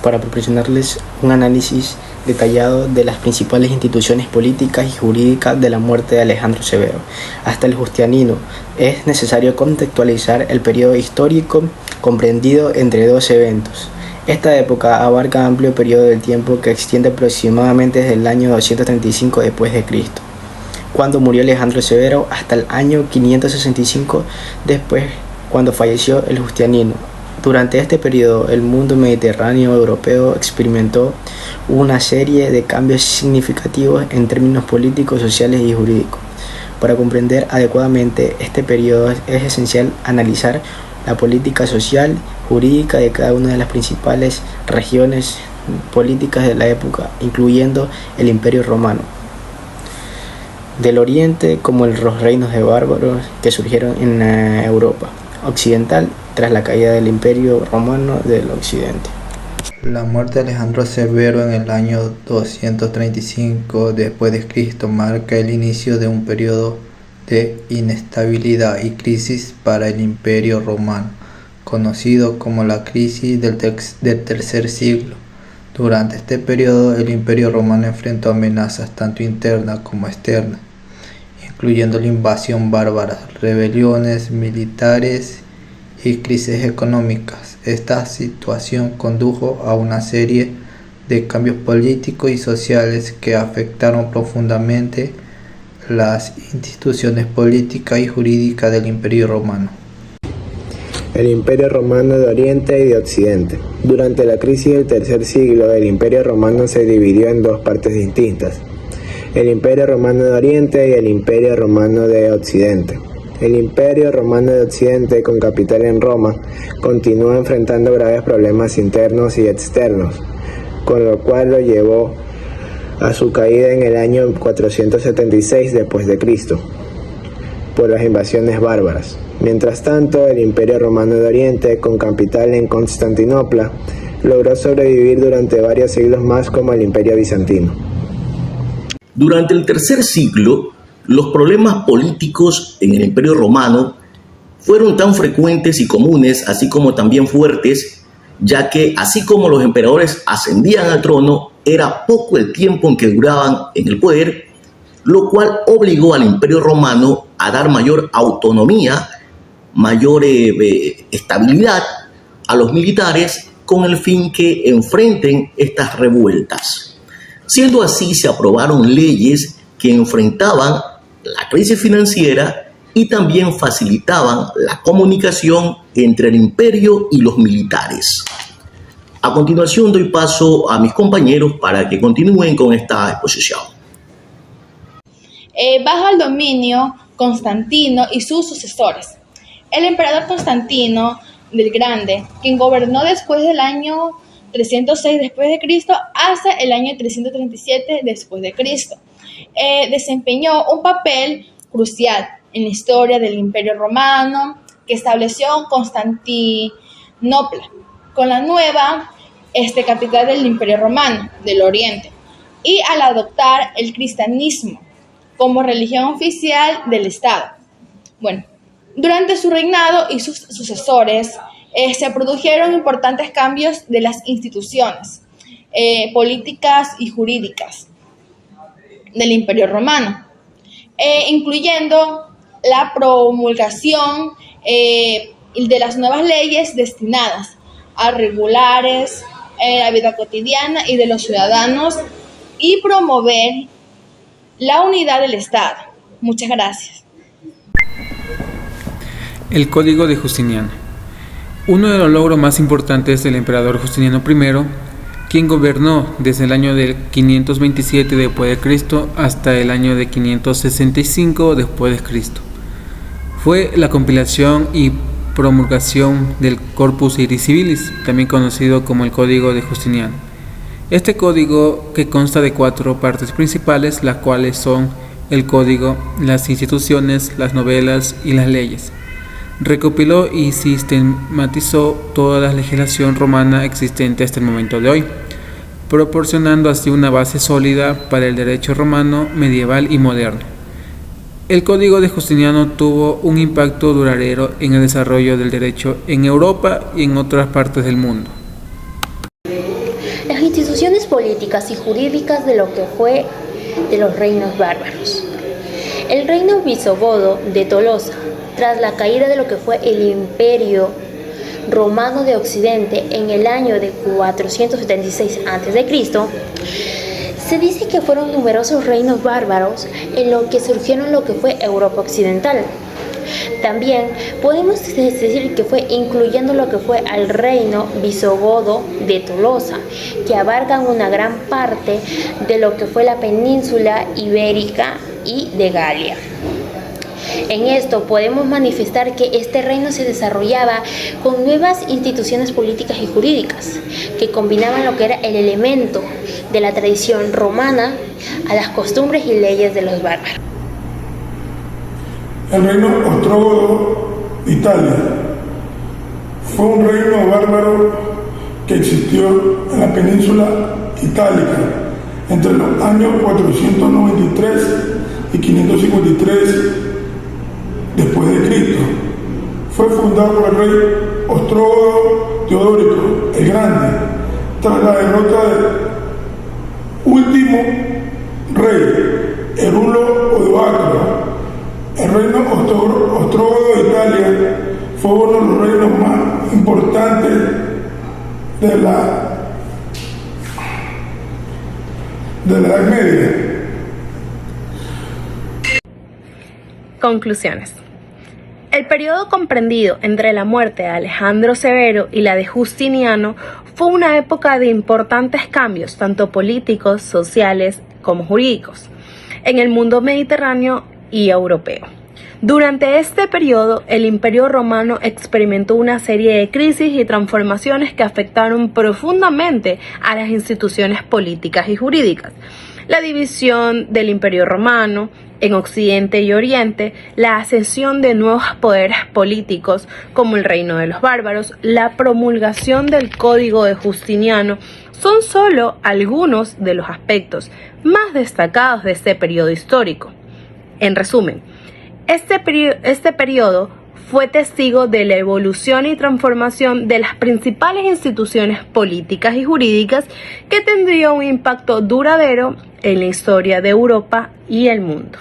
para proporcionarles un análisis detallado de las principales instituciones políticas y jurídicas de la muerte de Alejandro Severo hasta el Justiniano. Es necesario contextualizar el periodo histórico comprendido entre dos eventos. Esta época abarca un amplio periodo de tiempo que extiende aproximadamente desde el año 235 después de Cristo, cuando murió Alejandro Severo, hasta el año 565 después, cuando falleció el Justiniano. Durante este periodo, el mundo mediterráneo europeo experimentó una serie de cambios significativos en términos políticos, sociales y jurídicos. Para comprender adecuadamente este periodo es esencial analizar la política social, jurídica de cada una de las principales regiones políticas de la época, incluyendo el Imperio Romano del Oriente, como los reinos de bárbaros que surgieron en la Europa occidental tras la caída del Imperio Romano del Occidente. La muerte de Alejandro Severo en el año 235 después de Cristo marca el inicio de un periodo de inestabilidad y crisis para el Imperio Romano, conocido como la crisis del tercer siglo. Durante este periodo, el Imperio Romano enfrentó amenazas tanto internas como externas, incluyendo la invasión bárbara, rebeliones militares y crisis económicas. Esta situación condujo a una serie de cambios políticos y sociales que afectaron profundamente las instituciones políticas y jurídicas del Imperio Romano. El Imperio Romano de Oriente y de Occidente. Durante la crisis del tercer siglo, el Imperio Romano se dividió en dos partes distintas: el Imperio Romano de Oriente y el Imperio Romano de Occidente. El Imperio Romano de Occidente, con capital en Roma, continuó enfrentando graves problemas internos y externos, con lo cual lo llevó a su caída en el año 476 después de Cristo por las invasiones bárbaras. Mientras tanto, el Imperio Romano de Oriente, con capital en Constantinopla, logró sobrevivir durante varios siglos más como el Imperio Bizantino. Durante el tercer siglo, los problemas políticos en el Imperio Romano fueron tan frecuentes y comunes, así como también fuertes, ya que así como los emperadores ascendían al trono, era poco el tiempo en que duraban en el poder, lo cual obligó al Imperio Romano a dar mayor autonomía, mayor estabilidad a los militares con el fin que enfrenten estas revueltas. Siendo así, se aprobaron leyes que enfrentaban la crisis financiera y también facilitaban la comunicación entre el imperio y los militares. A continuación doy paso a mis compañeros para que continúen con esta exposición. Bajo el dominio Constantino y sus sucesores. El emperador Constantino el Grande, quien gobernó después del año 306 después de Cristo hasta el año 337 después de Cristo, desempeñó un papel crucial en la historia del Imperio Romano, que estableció Constantinopla con la nueva capital del Imperio Romano del Oriente, y al adoptar el cristianismo como religión oficial del Estado. Durante su reinado y sus sucesores se produjeron importantes cambios de las instituciones políticas y jurídicas del Imperio Romano, incluyendo la promulgación de las nuevas leyes destinadas a regular la vida cotidiana y de los ciudadanos y promover la unidad del Estado. Muchas gracias. El Código de Justiniano. Uno de los logros más importantes del emperador Justiniano I, quien gobernó desde el año del 527 después de Cristo hasta el año de 565 después de Cristo, fue la compilación y promulgación del Corpus Iuris Civilis, también conocido como el Código de Justiniano. Este código, que consta de 4 partes principales, las cuales son el código, las instituciones, las novelas y las leyes, recopiló y sistematizó toda la legislación romana existente hasta el momento de hoy, proporcionando así una base sólida para el derecho romano medieval y moderno. El Código de Justiniano tuvo un impacto duradero en el desarrollo del derecho en Europa y en otras partes del mundo. instituciones políticas y jurídicas de lo que fue de los reinos bárbaros. El reino visigodo de Tolosa, tras la caída de lo que fue el Imperio Romano de Occidente en el año de 476 a.C., se dice que fueron numerosos reinos bárbaros en lo que surgieron lo que fue Europa Occidental. También podemos decir que fue incluyendo lo que fue al reino visigodo de Tolosa, que abarcan una gran parte de lo que fue la península ibérica y de Galia. En esto podemos manifestar que este reino se desarrollaba con nuevas instituciones políticas y jurídicas que combinaban lo que era el elemento de la tradición romana a las costumbres y leyes de los bárbaros. El reino ostrogodo de Italia fue un reino bárbaro que existió en la península itálica entre los años 493 y 553 después de Cristo. Fue fundado por el rey ostrogodo Teodorico el Grande tras la derrota del último rey Herulo Odoacro. El reino ostrogodo de Italia fue uno de los reinos más importantes de la Edad Media. Conclusiones. El periodo comprendido entre la muerte de Alejandro Severo y la de Justiniano fue una época de importantes cambios, tanto políticos, sociales como jurídicos, en el mundo mediterráneo y europeo. Durante este periodo, el Imperio Romano experimentó una serie de crisis y transformaciones que afectaron profundamente a las instituciones políticas y jurídicas. La división del Imperio Romano en Occidente y Oriente, la ascensión de nuevos poderes políticos como el Reino de los Bárbaros, la promulgación del Código de Justiniano, son solo algunos de los aspectos más destacados de este periodo histórico. En resumen, este periodo fue testigo de la evolución y transformación de las principales instituciones políticas y jurídicas que tendría un impacto duradero en la historia de Europa y el mundo.